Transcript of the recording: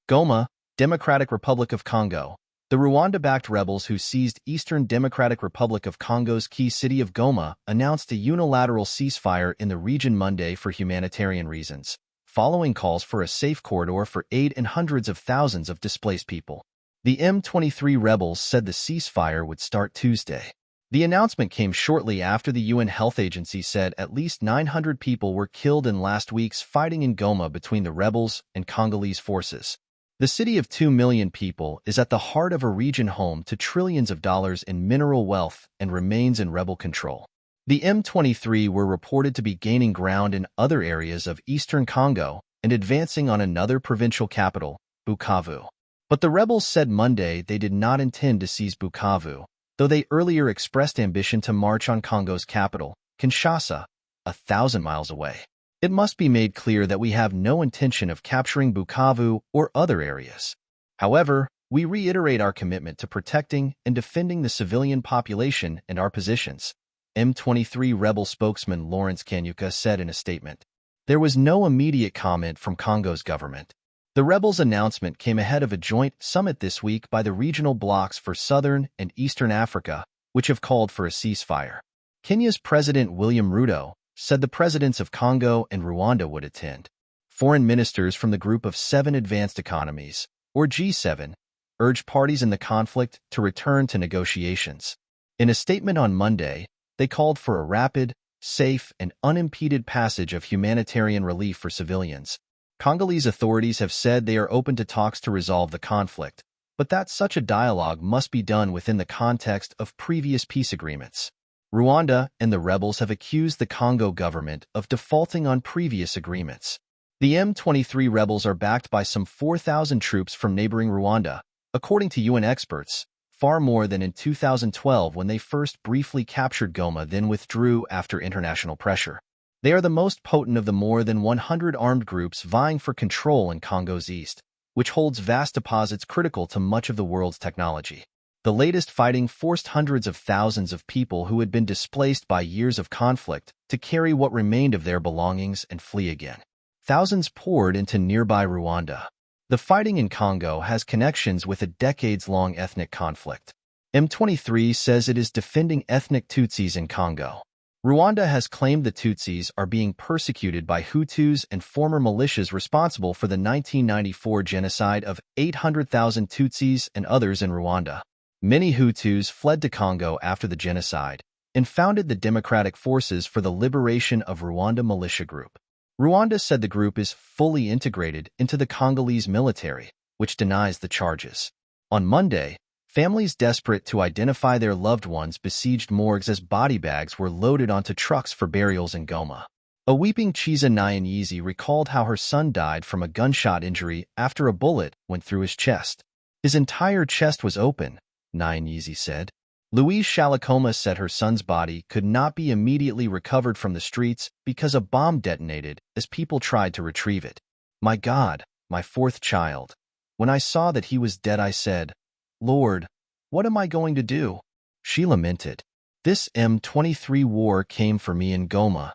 Goma, Democratic Republic of Congo. The Rwanda-backed rebels who seized eastern Democratic Republic of Congo's key city of Goma announced a unilateral ceasefire in the region Monday for humanitarian reasons, following calls for a safe corridor for aid and hundreds of thousands of displaced people. The M23 rebels said the ceasefire would start Tuesday. The announcement came shortly after the UN Health Agency said at least 900 people were killed in last week's fighting in Goma between the rebels and Congolese forces. The city of 2 million people is at the heart of a region home to trillions of dollars in mineral wealth and remains in rebel control. The M23 were reported to be gaining ground in other areas of eastern Congo and advancing on another provincial capital, Bukavu. But the rebels said Monday they did not intend to seize Bukavu, though they earlier expressed ambition to march on Congo's capital, Kinshasa, 1,000 miles away. It must be made clear that we have no intention of capturing Bukavu or other areas. However, we reiterate our commitment to protecting and defending the civilian population and our positions, M23 rebel spokesman Lawrence Kanyuka said in a statement. There was no immediate comment from Congo's government. The rebels' announcement came ahead of a joint summit this week by the regional blocs for Southern and Eastern Africa, which have called for a ceasefire. Kenya's President William Ruto said the presidents of Congo and Rwanda would attend. Foreign ministers from the Group of Seven Advanced Economies, or G7, urged parties in the conflict to return to negotiations. In a statement on Monday, they called for a rapid, safe, and unimpeded passage of humanitarian relief for civilians. Congolese authorities have said they are open to talks to resolve the conflict, but that such a dialogue must be done within the context of previous peace agreements. Rwanda and the rebels have accused the Congo government of defaulting on previous agreements. The M23 rebels are backed by some 4,000 troops from neighboring Rwanda, according to UN experts, far more than in 2012 when they first briefly captured Goma then withdrew after international pressure. They are the most potent of the more than 100 armed groups vying for control in Congo's east, which holds vast deposits critical to much of the world's technology. The latest fighting forced hundreds of thousands of people who had been displaced by years of conflict to carry what remained of their belongings and flee again. Thousands poured into nearby Rwanda. The fighting in Congo has connections with a decades-long ethnic conflict. M23 says it is defending ethnic Tutsis in Congo. Rwanda has claimed the Tutsis are being persecuted by Hutus and former militias responsible for the 1994 genocide of 800,000 Tutsis and others in Rwanda. Many Hutus fled to Congo after the genocide and founded the Democratic Forces for the Liberation of Rwanda militia group. Rwanda said the group is fully integrated into the Congolese military, which denies the charges. On Monday, families desperate to identify their loved ones besieged morgues as body bags were loaded onto trucks for burials in Goma. A weeping Chiza Nyanyizi recalled how her son died from a gunshot injury after a bullet went through his chest. His entire chest was open, Nyanyizi said. Louise Shalakoma said her son's body could not be immediately recovered from the streets because a bomb detonated as people tried to retrieve it. My God, my fourth child. When I saw that he was dead, I said, Lord, what am I going to do? She lamented. This M23 war came for me in Goma,